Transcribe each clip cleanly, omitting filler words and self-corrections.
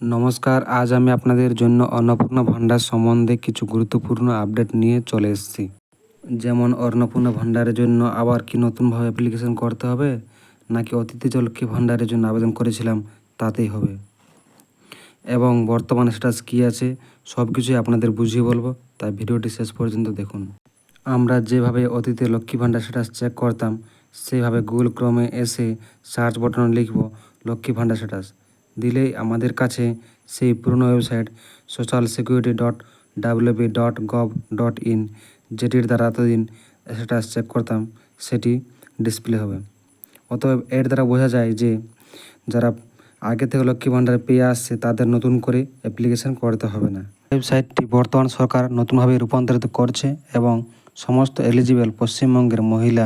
নমস্কার, আজ আমি আপনাদের জন্য অন্নপূর্ণা ভাণ্ডার সম্বন্ধে কিছু গুরুত্বপূর্ণ আপডেট নিয়ে চলে এসেছি। যেমন অন্নপূর্ণা ভাণ্ডারের জন্য আবার কি নতুনভাবে অ্যাপ্লিকেশন করতে হবে, নাকি অতিথি লক্ষ্মী ভাণ্ডারের জন্য আবেদন করেছিলাম তাতেই হবে, এবং বর্তমানে স্ট্যাটাস কী আছে সব কিছুই আপনাদের বুঝিয়ে বলবো, তাই ভিডিওটি শেষ পর্যন্ত দেখুন। আমরা যেভাবে অতিথি লক্ষ্মী ভাণ্ডার স্ট্যাটাস চেক করতাম সেইভাবে গুগল ক্রোমে এসে সার্চ বাটনে লিখব লক্ষ্মী ভাণ্ডার স্ট্যাটাস, দিলেই আমাদের কাছে সেই পুরনো ওয়েবসাইট socialsecurity.wp.gov.in যেটির দ্বারা এতদিন স্ট্যাটাস চেক করতাম সেটি ডিসপ্লে হবে। অতএব এর দ্বারা বোঝা যায় যে যারা আগে থেকে লক্ষ্মী ভাণ্ডার পেয়ে আসছে তাদের নতুন করে অ্যাপ্লিকেশন করতে হবে না। ওয়েবসাইটটি বর্তমান সরকার নতুনভাবে রূপান্তরিত করছে এবং সমস্ত এলিজিবল পশ্চিমবঙ্গের মহিলা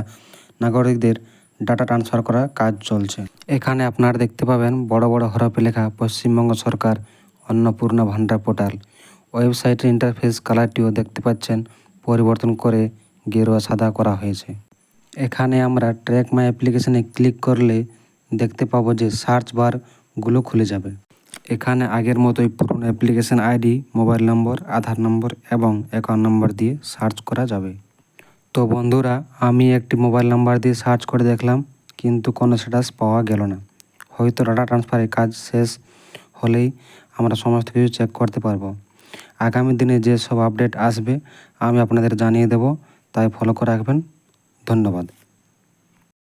নাগরিকদের ডাটা ট্রান্সফার করার কাজ চলছে। এখানে আপনারা দেখতে পাবেন বড় বড় হরফে লেখা পশ্চিমবঙ্গ সরকার অন্নপূর্ণা ভাণ্ডার পোর্টাল। ওয়েবসাইটের ইন্টারফেস কালারটিও দেখতে পাচ্ছেন পরিবর্তন করে গেরুয়া সাদা করা হয়েছে। এখানে আমরা ট্র্যাক মাই অ্যাপ্লিকেশনে ক্লিক করলে দেখতে পাবো যে সার্চ বারগুলো খুলে যাবে। এখানে আগের মতোই পুরনো অ্যাপ্লিকেশন আইডি, মোবাইল নম্বর, আধার নম্বর এবং অ্যাকাউন্ট নম্বর দিয়ে সার্চ করা যাবে। তো বন্ধুরা, আমি একটি মোবাইল নাম্বার দিয়ে সার্চ করে দেখলাম, কিন্তু কোনো স্ট্যাটাস পাওয়া গেল না। হয়তো ডাটা ট্রান্সফারের কাজ শেষ হলেই আমরা সমস্ত কিছু চেক করতে পারবো। আগামী দিনে যে সব আপডেট আসবে আমি আপনাদের জানিয়ে দেব, তাই ফলো করে রাখবেন। ধন্যবাদ।